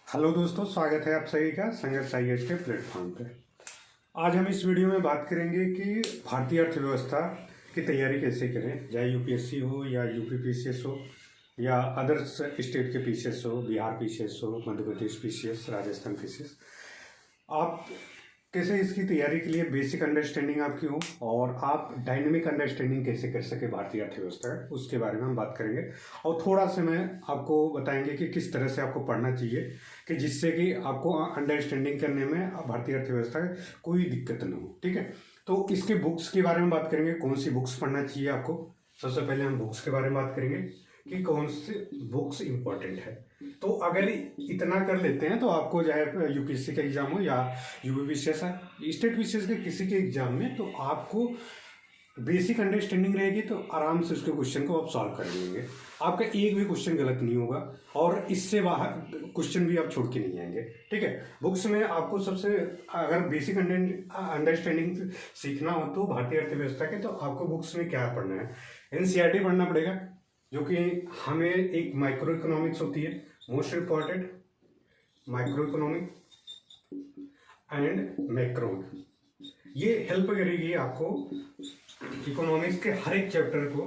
Hello दोस्तों, स्वागत है आप सभी का संघर्ष आईएएस के प्लेटफॉर्म पे। आज हम इस वीडियो में बात करेंगे कि भारतीय अर्थव्यवस्था की तैयारी कैसे करें, चाहे यूपीएससी हो या यूपी पीसीएस हो या अदर स्टेट के पीसीएस हो, बिहार पीसीएस हो, मध्य प्रदेश पीसीएस, राजस्थान पीसीएस। आप कैसे इसकी तैयारी के लिए बेसिक अंडरस्टैंडिंग आपकी हो और आप डायनेमिक अंडरस्टैंडिंग कैसे कर सके भारतीय अर्थव्यवस्था का, उसके बारे में हम बात करेंगे। और थोड़ा सा मैं आपको बताएंगे कि किस तरह से आपको पढ़ना चाहिए कि जिससे कि आपको अंडरस्टैंडिंग करने में भारतीय अर्थव्यवस्था का कोई दिक्कत न हो। ठीक है, तो इसके बुक्स के बारे में बात करेंगे, कौन सी बुक्स पढ़ना चाहिए आपको। सबसे पहले हम बुक्स के बारे में बात करेंगे कि कौन सी बुक्स इंपॉर्टेंट है। तो अगर इतना कर लेते हैं तो आपको चाहे यूपीएससी का एग्जाम हो या यूपी पीसीएस है, स्टेट पीसीएस के किसी के एग्जाम में, तो आपको बेसिक अंडरस्टैंडिंग रहेगी तो आराम से उसके क्वेश्चन को आप सॉल्व कर लेंगे। आपका एक भी क्वेश्चन गलत नहीं होगा और इससे बाहर क्वेश्चन भी आप छोड़ के नहीं आएंगे। ठीक है, बुक्स में आपको सबसे अगर बेसिक अंडरस्टैंडिंग सीखना हो तो भारतीय अर्थव्यवस्था के, तो आपको बुक्स में क्या पढ़ना है, एनसीईआरटी पढ़ना पड़ेगा, जो कि हमें एक माइक्रो इकोनॉमिक्स होती है, most important micro economic and macro. ये हेल्प करेगी आपको इकोनॉमिक्स के हर एक चैप्टर को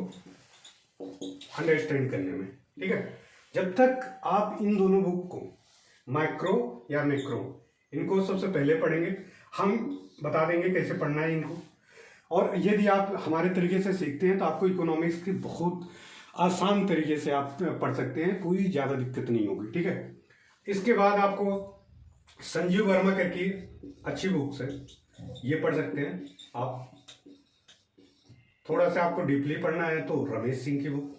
अंडरस्टैंड करने में। ठीक है, जब तक आप इन दोनों बुक को, माइक्रो या मैक्रो, इनको सबसे पहले पढ़ेंगे, हम बता देंगे कैसे पढ़ना है इनको। और यदि आप हमारे तरीके से सीखते हैं तो आपको इकोनॉमिक्स की बहुत आसान तरीके से आप पढ़ सकते हैं, कोई ज़्यादा दिक्कत नहीं होगी। ठीक है, इसके बाद आपको संजीव वर्मा करके अच्छी बुक्स है, ये पढ़ सकते हैं आप। थोड़ा सा आपको डीपली पढ़ना है तो रमेश सिंह की बुक,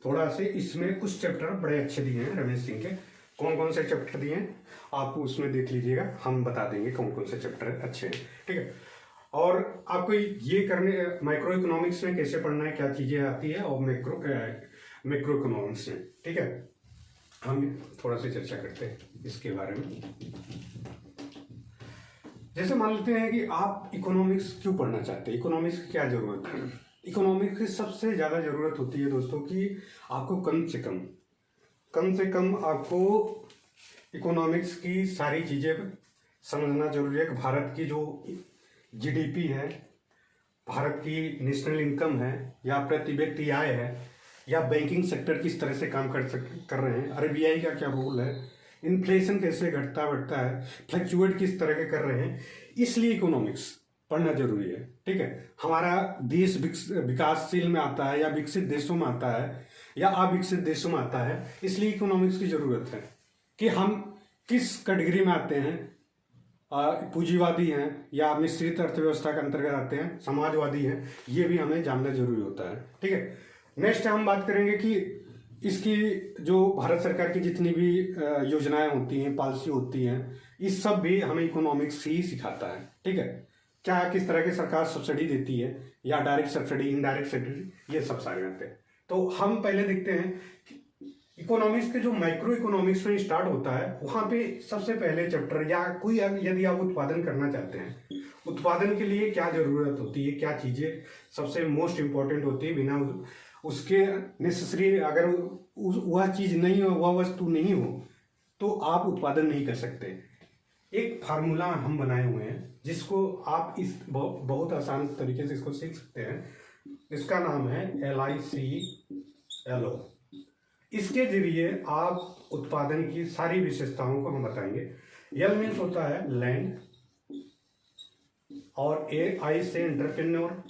थोड़ा से इसमें कुछ चैप्टर बड़े अच्छे दिए हैं रमेश सिंह के। कौन कौन से चैप्टर दिए हैं आप उसमें देख लीजिएगा, हम बता देंगे कौन कौन से चैप्टर अच्छे हैं। ठीक है, और आपको ये करने माइक्रो इकोनॉमिक्स में कैसे पढ़ना है, क्या चीज़ें आती है, और मैक्रो इकोनॉमिक्स में। ठीक है, हम थोड़ा सा चर्चा करते हैं इसके बारे में। जैसे मान लेते हैं कि आप इकोनॉमिक्स क्यों पढ़ना चाहते हैं, इकोनॉमिक्स की क्या जरूरत है। इकोनॉमिक्स की सबसे ज़्यादा जरूरत होती है दोस्तों कि आपको कम से कम आपको इकोनॉमिक्स की सारी चीज़ें समझना जरूरी है कि भारत की जो जीडीपी है, भारत की नेशनल इनकम है, या प्रति व्यक्ति आय है, या बैंकिंग सेक्टर किस तरह से काम कर रहे हैं, आरबीआई का क्या रोल है, इन्फ्लेशन कैसे घटता बढ़ता है, फ्लक्चुएट किस तरह के कर रहे हैं, इसलिए इकोनॉमिक्स पढ़ना जरूरी है। ठीक है, हमारा देश विकासशील में आता है या विकसित देशों में आता है या अविकसित देशों में आता है, इसलिए इकोनॉमिक्स की जरूरत है कि हम किस कैटेगरी में आते हैं, पूंजीवादी हैं या मिश्रित अर्थव्यवस्था के अंतर्गत आते हैं, समाजवादी हैं, ये भी हमें जानना जरूरी होता है। ठीक है, नेक्स्ट हम बात करेंगे कि इसकी जो भारत सरकार की जितनी भी योजनाएं होती हैं, पॉलिसी होती हैं, इस सब भी हमें इकोनॉमिक्स ही सिखाता है। ठीक है, क्या किस तरह की सरकार सब्सिडी देती है, या डायरेक्ट सब्सिडी, इनडायरेक्ट सब्सिडी, ये सब सारे आते हैं। तो हम पहले देखते हैं इकोनॉमिक्स के जो माइक्रो इकोनॉमिक्स में स्टार्ट होता है, वहाँ पे सबसे पहले चैप्टर, या कोई यदि आप उत्पादन करना चाहते हैं, उत्पादन के लिए क्या जरूरत होती है, क्या चीज़ें सबसे मोस्ट इम्पॉर्टेंट होती है, बिना उसके नेसेसरी अगर वह चीज़ नहीं हो, वह वस्तु नहीं हो, तो आप उत्पादन नहीं कर सकते। एक फार्मूला हम बनाए हुए हैं जिसको आप इस बहुत आसान तरीके से इसको सीख सकते हैं। इसका नाम है LICLO। इसके जरिए आप उत्पादन की सारी विशेषताओं को हम बताएंगे। L मीन्स होता है लैंड, और I से एंटरप्रेन्योर,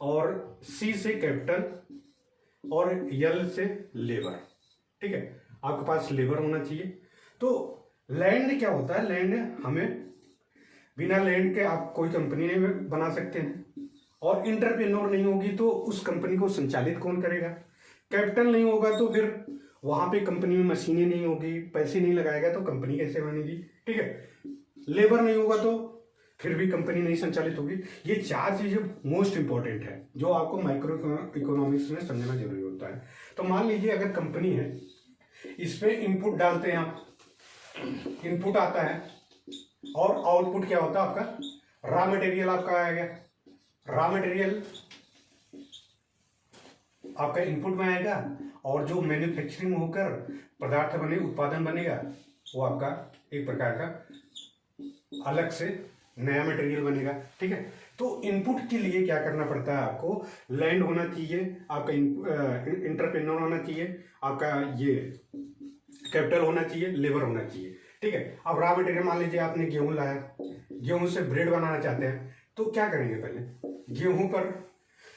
और C से कैपिटल, और L से लेबर। ठीक है, आपके पास लेबर होना चाहिए। तो लैंड क्या होता है, लैंड हमें बिना लैंड के आप कोई कंपनी नहीं बना सकते हैं, और एंटरप्रेन्योर नहीं होगी तो उस कंपनी को संचालित कौन करेगा, कैपिटल नहीं होगा तो फिर वहां पे कंपनी में मशीनें नहीं होगी, पैसे नहीं लगाएगा तो कंपनी कैसे बनेगी। ठीक है, लेबर नहीं होगा तो फिर भी कंपनी नहीं संचालित होगी। ये चार चीजें मोस्ट इंपॉर्टेंट है जो आपको माइक्रो इकोनॉमिक्स में समझना जरूरी होता है। तो मान लीजिए अगर कंपनी है, इस पे इनपुट डालते हैं आप, इनपुट आता है, और आउटपुट क्या होता है आपका, रॉ मटेरियल आपका आ गया। रॉ मटेरियल आपका इनपुट में आएगा और जो मैन्युफैक्चरिंग होकर पदार्थ बने, उत्पादन बनेगा, वो आपका एक प्रकार का अलग से नया मटेरियल बनेगा। ठीक है, तो इनपुट के लिए क्या करना पड़ता है, आपको लैंड होना चाहिए, आपका इंटरप्रेन्योर होना चाहिए, आपका ये कैपिटल होना चाहिए, लेबर होना चाहिए। ठीक है, अब रॉ मटेरियल मान लीजिए आपने गेहूं लाया, गेहूं से ब्रेड बनाना चाहते हैं, तो क्या करेंगे, पहले गेहूं पर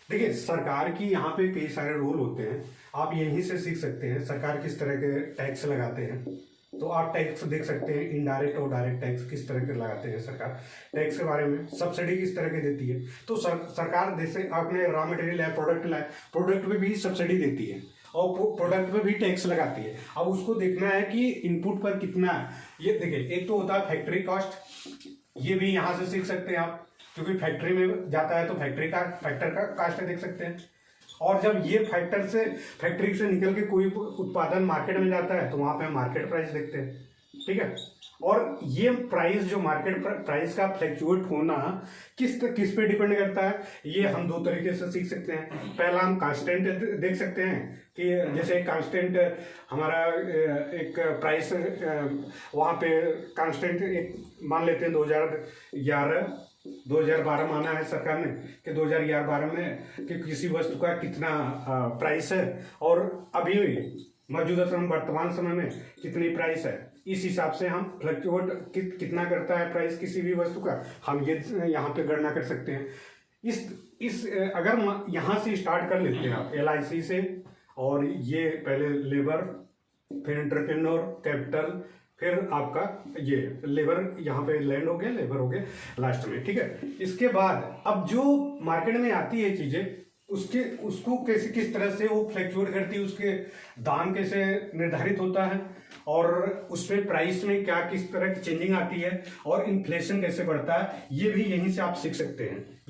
देखिए सरकार की यहाँ पे कई सारे रूल होते हैं, आप यहीं से सीख सकते हैं सरकार किस तरह के टैक्स लगाते हैं। तो आप टैक्स देख सकते हैं, इनडायरेक्ट और डायरेक्ट टैक्स किस तरह के लगाते हैं सरकार, टैक्स के बारे में, सब्सिडी किस तरह की देती है। तो सरकार जैसे आपने रॉ मटेरियल लाया, प्रोडक्ट लाया, प्रोडक्ट पे भी सब्सिडी देती है और प्रोडक्ट पे भी टैक्स लगाती है। अब उसको देखना है कि इनपुट पर कितना है। ये देखिए, एक तो होता है फैक्ट्री कॉस्ट, ये भी यहाँ से सीख सकते हैं आप, क्योंकि फैक्ट्री में जाता है तो फैक्टर का कास्ट देख सकते हैं। और जब ये फैक्ट्री से निकल के कोई उत्पादन मार्केट में जाता है तो वहां पे मार्केट प्राइस देखते हैं। ठीक है, और ये प्राइस जो मार्केट प्राइस का फ्लैक्चुएट होना किस पे डिपेंड करता है, ये हम दो तरीके से सीख सकते हैं। पहला हम कांस्टेंट देख सकते हैं कि जैसे कांस्टेंट हमारा एक प्राइस वहाँ पे कांस्टेंट एक मान लेते हैं 2012 माना है सरकार ने कि 2012 में कि किसी वस्तु का कितना प्राइस है और अभी मौजूदा समय वर्तमान समय में कितनी प्राइस है, इस हिसाब से हम फ्लक्चुएट कितना करता है प्राइस किसी भी वस्तु का, हम ये यहाँ पे गणना कर सकते हैं। इस अगर यहाँ से स्टार्ट कर लेते हैं आप LIC से, और ये पहले लेबर, फिर एंटरप्रेन्योर, कैपिटल, फिर आपका ये लेबर, यहाँ पे लैंड हो गया, लेबर हो गया लास्ट में। ठीक है, इसके बाद अब जो मार्केट में आती है चीजें, उसको कैसे किस तरह से वो फ्लक्चुएट करती है, उसके दाम कैसे निर्धारित होता है और उसमें प्राइस में क्या किस तरह की चेंजिंग आती है और इन्फ्लेशन कैसे बढ़ता है, ये भी यहीं से आप सीख सकते हैं।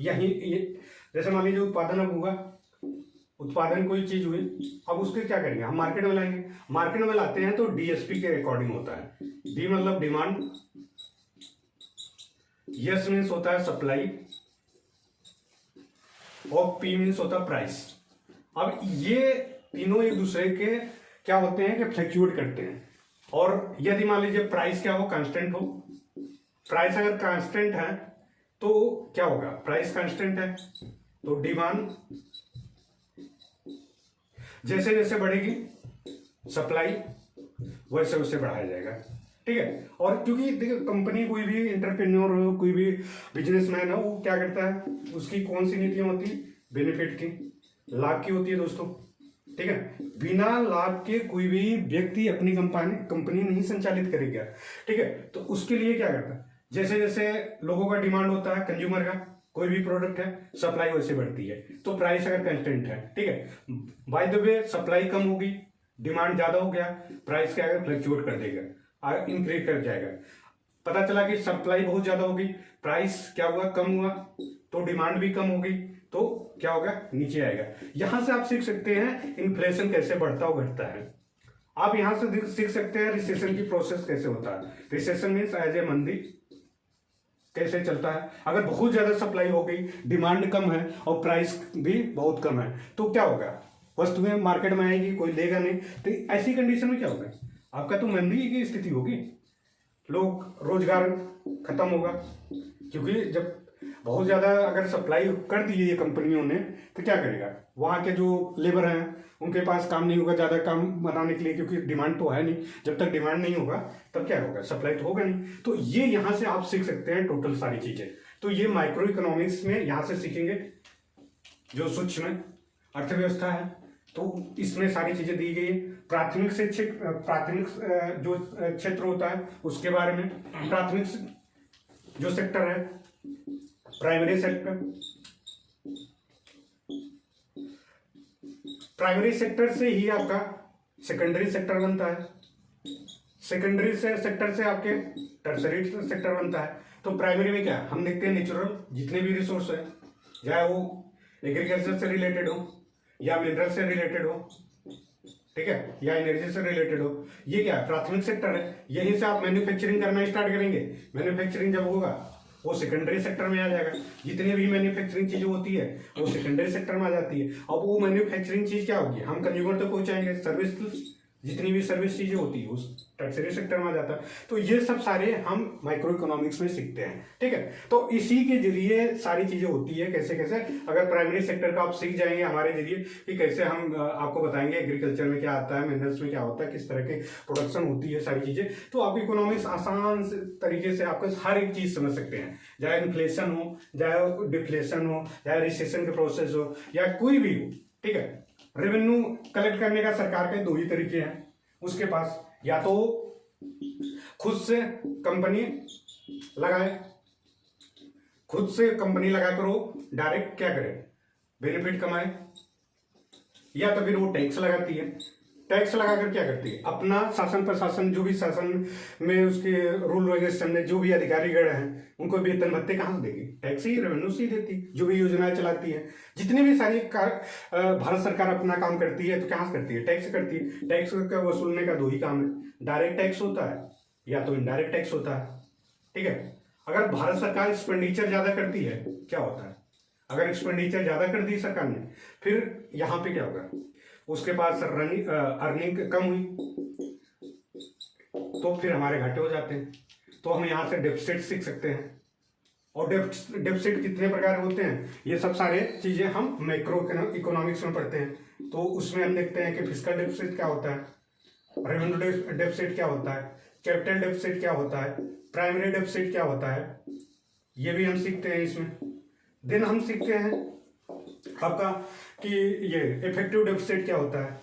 जैसे मान लीजिए उत्पादन अब हुआ, उत्पादन कोई चीज हुई, अब उसके क्या करेंगे, हम मार्केट में लाएंगे, मार्केट में लाते हैं तो DSP के अकॉर्डिंग होता है। डी मतलब डिमांड, यस मीन्स होता है सप्लाई और P मीन्स होता है प्राइस। अब ये तीनों एक दूसरे के क्या होते हैं कि फ्लक्चुएट करते हैं। और यदि मान लीजिए प्राइस क्या हो, कांस्टेंट हो, प्राइस अगर कांस्टेंट है तो क्या होगा, प्राइस कांस्टेंट है तो डिमांड जैसे जैसे बढ़ेगी सप्लाई वैसे वैसे बढ़ाया जाएगा। ठीक है, और क्योंकि देखिए कंपनी, कोई भी एंटरप्रेन्योर हो, कोई भी बिजनेसमैन हो, वो क्या करता है, उसकी कौन सी नीतियां होती है, बेनिफिट की, लाभ की होती है दोस्तों। ठीक है, बिना लाभ के कोई भी व्यक्ति अपनी कंपनी नहीं संचालित करेगा। ठीक है, तो उसके लिए क्या करता है, जैसे जैसे लोगों का डिमांड होता है, कंज्यूमर का, कोई भी प्रोडक्ट है, सप्लाई वैसे बढ़ती है, तो प्राइस अगर कंस्टेंट है, ठीक है, बाय द वे सप्लाई कम होगी, डिमांड ज्यादा हो गया, प्राइस क्या है, फ्लक्चुएट कर देगा, इंक्रीज कर जाएगा। पता चला कि सप्लाई बहुत ज्यादा होगी, प्राइस क्या हुआ, कम हुआ, तो डिमांड भी कम होगी, तो क्या होगा, नीचे आएगा। यहां से आप सीख सकते हैं इन्फ्लेशन कैसे बढ़ता और घटता है। आप यहां से सीख सकते हैं रिसेशन की प्रोसेस कैसे होता है। रिसेशन मीन्स एज ए मंदी कैसे चलता है। अगर बहुत ज्यादा सप्लाई हो गई, डिमांड कम है और प्राइस भी बहुत कम है, तो क्या होगा, वस्तुएं मार्केट में आएगी, कोई लेगा नहीं, तो ऐसी कंडीशन में क्या होगा, आपका तो मंदी की स्थिति होगी, लोग रोजगार खत्म होगा। क्योंकि जब बहुत ज्यादा अगर सप्लाई कर दी है कंपनियों ने, तो क्या करेगा, वहां के जो लेबर हैं उनके पास काम नहीं होगा ज्यादा काम बनाने के लिए, क्योंकि डिमांड तो है नहीं। जब तक डिमांड नहीं होगा तब क्या होगा, सप्लाई तो होगा नहीं। तो ये यहां से आप सीख सकते हैं टोटल सारी चीजें। तो ये माइक्रो इकोनॉमिक्स में यहां से सीखेंगे, जो सूक्ष्म अर्थव्यवस्था है, तो इसमें सारी चीजें दी गई है। प्राथमिक जो क्षेत्र होता है उसके बारे में, प्राथमिक जो सेक्टर है, प्राइमरी सेक्टर, प्राइमरी सेक्टर से ही आपका सेकेंडरी सेक्टर बनता है, सेकेंडरी सेक्टर से आपके टर्सरी सेक्टर बनता है। तो प्राइमरी में क्या हम देखते हैं, नेचुरल जितने भी रिसोर्स है, चाहे वो एग्रीकल्चर से रिलेटेड हो या मिनरल से रिलेटेड हो, ठीक है, या एनर्जी से रिलेटेड हो, ये क्या प्राथमिक सेक्टर है। यहीं से आप मैन्युफैक्चरिंग करना स्टार्ट करेंगे। मैन्युफैक्चरिंग जब होगा वो सेकेंडरी सेक्टर में आ जाएगा। जितनी भी मैन्युफैक्चरिंग चीजें होती है वो सेकेंडरी सेक्टर में आ जाती है। अब वो मैन्युफैक्चरिंग चीज क्या होगी, हम कंज्यूमर तक पहुंचाएंगे, सर्विस जितनी भी सर्विस चीजें होती है उस टर्शरी सेक्टर में आ जाता है। तो ये सब सारे हम माइक्रो इकोनॉमिक्स में सीखते हैं, ठीक है। तो इसी के जरिए सारी चीजें होती है, कैसे कैसे अगर प्राइमरी सेक्टर का आप सीख जाएंगे हमारे जरिए कि कैसे हम आपको बताएंगे एग्रीकल्चर में क्या आता है, मिनरल्स में क्या होता है, किस तरह की प्रोडक्शन होती है, सारी चीजें। तो आप इकोनॉमिक्स आसान तरीके से आपको हर एक चीज समझ सकते हैं, चाहे इन्फ्लेशन हो, चाहे डिफ्लेशन हो, चाहे रिसेशन के प्रोसेस हो, या कोई भी हो, ठीक है। रेवेन्यू कलेक्ट करने का सरकार के दो ही तरीके हैं उसके पास, या तो खुद से कंपनी लगाए, खुद से कंपनी लगा कर वो डायरेक्ट क्या करे, बेनिफिट कमाए, या तो फिर वो टैक्स लगाती है। टैक्स लगाकर क्या करती है, अपना शासन प्रशासन, जो भी शासन में उसके रूल रेगुलेशन में जो भी अधिकारीगण हैं उनको वेतन भत्ते कहाँ से देगी, टैक्स ही, रेवेन्यू से ही देती, जो भी योजनाएं चलाती है, जितनी भी सारी भारत सरकार अपना काम करती है तो कहाँ से करती है, टैक्स करती है। टैक्स का वसूलने का दो ही काम है, डायरेक्ट टैक्स होता है या तो इनडायरेक्ट टैक्स होता है, ठीक है। अगर भारत सरकार एक्सपेंडिचर ज्यादा करती है क्या होता है, अगर एक्सपेंडिचर ज्यादा कर दी सरकार ने, फिर यहाँ पे क्या होगा, उसके पास अर्निंग कम हुई तो फिर हमारे घाटे हो जाते हैं। तो हम यहाँ से डेफिसिट सीख सकते हैं, और डेफिसिट कितने प्रकार होते हैं, ये सब सारे चीजें हम मैक्रो इकोनॉमिक्स में पढ़ते हैं। तो उसमें हम देखते हैं कि फिस्कल डेफिसिट क्या होता है, रेवेन्यू डेफिसिट क्या होता है, कैपिटल डेफिसिट क्या होता है, प्राइमरी डेफिसिट क्या होता है, ये भी हम सीखते हैं इसमें। देन हम सीखते हैं आपका कि ये इफेक्टिव डेफिसिट क्या होता है,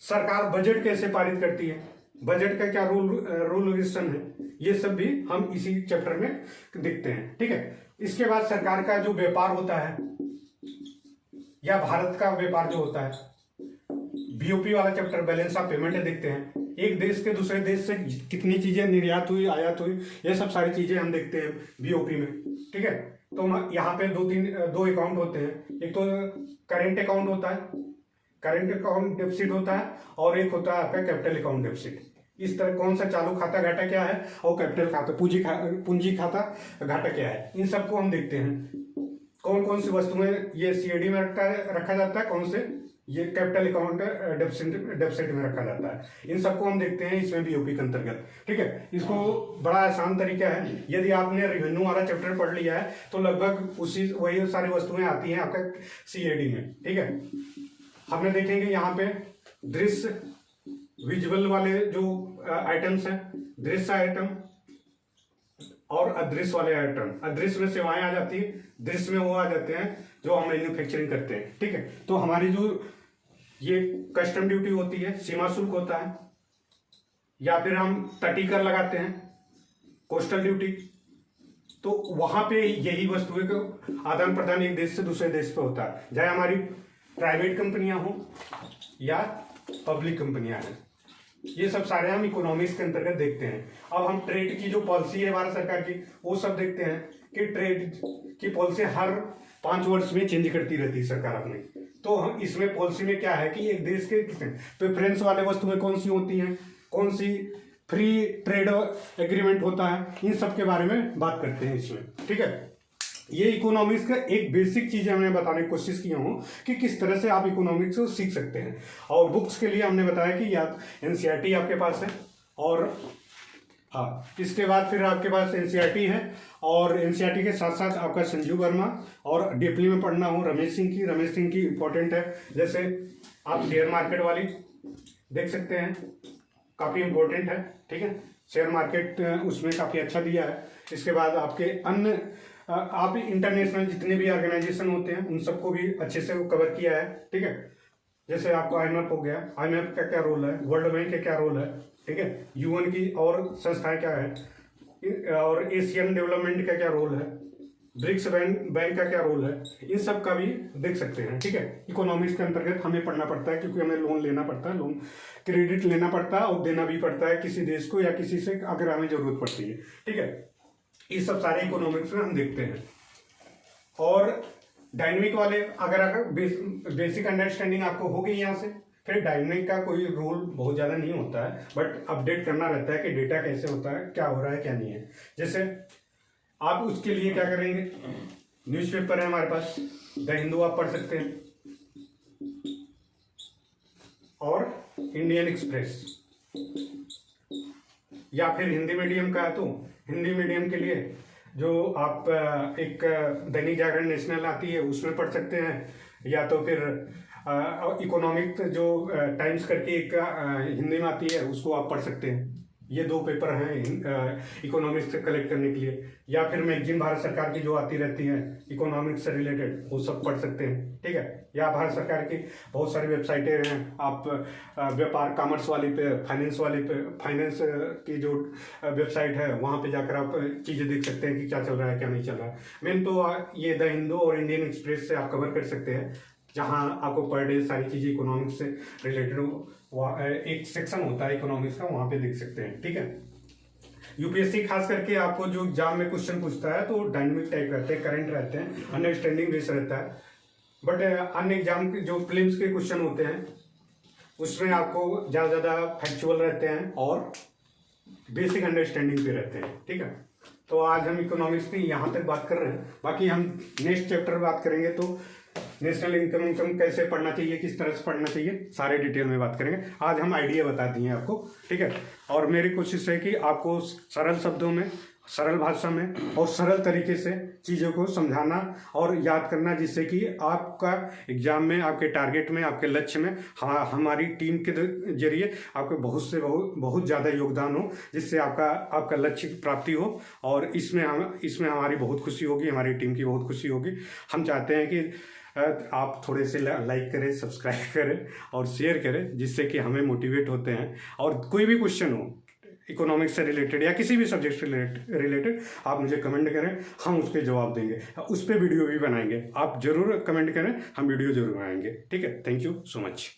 सरकार बजट कैसे पारित करती है, बजट का क्या रूल रेगुलेशन है, ये सब भी हम इसी चैप्टर में देखते हैं, ठीक है। इसके बाद सरकार का जो व्यापार होता है या भारत का व्यापार जो होता है, बीओपी वाला चैप्टर बैलेंस ऑफ पेमेंट देखते हैं, एक देश के दूसरे देश से कितनी चीजें निर्यात हुई, आयात हुई, ये सब सारी चीजें हम देखते हैं बीओपी में, ठीक है। तो यहाँ पे दो अकाउंट होते हैं, एक तो करेंट अकाउंट होता है, करेंट अकाउंट डेफिसिट होता है, और एक होता है आपका कैपिटल अकाउंट डेफिसिट। इस तरह कौन सा चालू खाता घाटा क्या है और कैपिटल खाता पूंजी खाता घाटा क्या है, इन सबको हम देखते हैं। कौन कौन सी वस्तुएं ये सीएडी में रखा जाता है, कौन से ये कैपिटल अकाउंट डेफिसिट में रखा जाता है, इन सबको हम देखते हैं इसमें बीओपी के अंतर्गत, ठीक है। इसको बड़ा आसान तरीका है, यदि आपने रेवेन्यू वाला चैप्टर पढ़ लिया है तो लगभग वही सारी वस्तुएं आती हैं आपका सीएडी में, ठीक है। हमने देखेंगे यहाँ पे दृश्य विजुअल वाले जो आइटम्स हैं, दृश्य आइटम और अदृश्य वाले आइटम। अदृश्य में सेवाएं आ जाती है, दृश्य में वो आ जाते हैं जो हम मैन्युफैक्चरिंग करते हैं, ठीक है। तो हमारी जो ये कस्टम ड्यूटी होती है, सीमा शुल्क होता है, या फिर हम तटी कर लगाते हैं, कोस्टल ड्यूटी, तो वहां पे यही वस्तुएं का आदान प्रदान एक देश से दूसरे देश पे होता है, चाहे हमारी प्राइवेट कंपनियां हो या पब्लिक कंपनियां हैं। ये सब सारे हम इकोनॉमिक्स के अंतर्गत देखते हैं। अब हम ट्रेड की जो पॉलिसी है भारत सरकार की, वो सब देखते हैं कि ट्रेड की पॉलिसी हर 5 वर्ष में चेंज करती रहती है सरकार अपनी। तो हम इसमें पॉलिसी में क्या है कि एक देश के प्रेफरेंस वाले वस्तुएं कौन सी होती हैं, कौन सी फ्री ट्रेड एग्रीमेंट होता है, इन सब के बारे में बात करते हैं इसमें, ठीक है। ये इकोनॉमिक्स का एक बेसिक चीज हमने बताने की कोशिश की हूँ कि किस तरह से आप इकोनॉमिक्स को सीख सकते हैं। और बुक्स के लिए हमने बताया कि या एनसीईआरटी आपके पास है, और हाँ, इसके बाद फिर आपके पास एनसीईआरटी है, और एनसीईआरटी के साथ साथ आपका संजीव वर्मा, और डीपली में पढ़ना हो रमेश सिंह की इंपॉर्टेंट है। जैसे आप शेयर मार्केट वाली देख सकते हैं, काफ़ी इंपॉर्टेंट है, ठीक है। शेयर मार्केट उसमें काफ़ी अच्छा दिया है। इसके बाद आपके अन्य आप इंटरनेशनल जितने भी ऑर्गेनाइजेशन होते हैं उन सबको भी अच्छे से कवर किया है, ठीक है। जैसे आपको आईएमएफ हो गया, आईएमएफ का क्या रोल है, वर्ल्ड बैंक का क्या रोल है, ठीक है, यूएन की और संस्थाएं क्या है, और एशियन डेवलपमेंट का क्या रोल है, ब्रिक्स बैंक का क्या रोल है, इन सब का भी देख सकते हैं, ठीक है। इकोनॉमिक्स के अंतर्गत हमें पढ़ना पड़ता है, क्योंकि हमें लोन लेना पड़ता है, लोन क्रेडिट लेना पड़ता है और देना भी पड़ता है किसी देश को या किसी से अगर हमें जरूरत पड़ती है, ठीक है। ये सब सारे इकोनॉमिक्स में हम देखते हैं। और डायनेमिक वाले अगर बेसिक अंडरस्टैंडिंग आपको हो गई यहाँ से, फिर डायनेमिक का कोई रोल बहुत ज़्यादा नहीं होता है, बट अपडेट करना रहता है कि डेटा कैसे होता है, क्या हो रहा है क्या नहीं है। जैसे आप उसके लिए क्या करेंगे, न्यूज़पेपर है हमारे पास, द हिंदू आप पढ़ सकते हैं, और इंडियन एक्सप्रेस, या फिर हिंदी मीडियम का है तो हिंदी मीडियम के लिए जो आप एक दैनिक जागरण नेशनल आती है उसमें पढ़ सकते हैं, या तो फिर इकोनॉमिक जो टाइम्स करके एक हिंदी में आती है उसको आप पढ़ सकते हैं। ये 2 पेपर हैं इकोनॉमिक्स से कलेक्ट करने के लिए, या फिर मैगजीन भारत सरकार की जो आती रहती है इकोनॉमिक्स से रिलेटेड वो सब पढ़ सकते हैं, ठीक है। या भारत सरकार की बहुत सारी वेबसाइटें हैं, आप व्यापार कॉमर्स वाली पे, फाइनेंस वाली पे, फाइनेंस की जो वेबसाइट है वहाँ पे जाकर आप चीज़ें देख सकते हैं कि क्या चल रहा है क्या नहीं चल रहा है। मेन तो ये द हिंदू और इंडियन एक्सप्रेस से आप कवर कर सकते हैं, जहाँ आपको पर डे सारी चीज़ें इकोनॉमिक्स से रिलेटेड एक सेक्शन होता है इकोनॉमिक्स का, वहाँ पे देख सकते हैं, ठीक है। यूपीएससी खास करके आपको जो एग्जाम में क्वेश्चन पूछता है तो डायनेमिक टाइप रहते हैं, करंट रहते हैं, अंडरस्टैंडिंग बेस रहता है। बट अन्य एग्जाम के जो प्रीलिम्स के क्वेश्चन होते हैं उसमें आपको ज़्यादा फैक्चुअल रहते हैं और बेसिक अंडरस्टैंडिंग पे रहते हैं, ठीक है। तो आज हम इकोनॉमिक्स की यहाँ तक बात कर रहे हैं, बाकी हम नेक्स्ट चैप्टर बात करेंगे तो नेशनल इनकम कैसे पढ़ना चाहिए, किस तरह से पढ़ना चाहिए, सारे डिटेल में बात करेंगे। आज हम आइडिया बता दिए आपको, ठीक है। और मेरी कोशिश है कि आपको सरल शब्दों में, सरल भाषा में और सरल तरीके से चीज़ों को समझाना और याद करना, जिससे कि आपका एग्जाम में, आपके टारगेट में, आपके लक्ष्य में हमारी टीम के जरिए आपको बहुत ज़्यादा योगदान हो, जिससे आपका लक्ष्य की प्राप्ति हो। और इसमें हमारी बहुत खुशी होगी, हमारी टीम की बहुत खुशी होगी। हम चाहते हैं कि आप थोड़े से लाइक करें, सब्सक्राइब करें और शेयर करें, जिससे कि हमें मोटिवेट होते हैं। और कोई भी क्वेश्चन हो इकोनॉमिक्स से रिलेटेड या किसी भी सब्जेक्ट से रिलेटेड आप मुझे कमेंट करें, हम उसके जवाब देंगे, उस पर वीडियो भी बनाएंगे। आप जरूर कमेंट करें, हम वीडियो जरूर बनाएंगे, ठीक है। Thank you so much.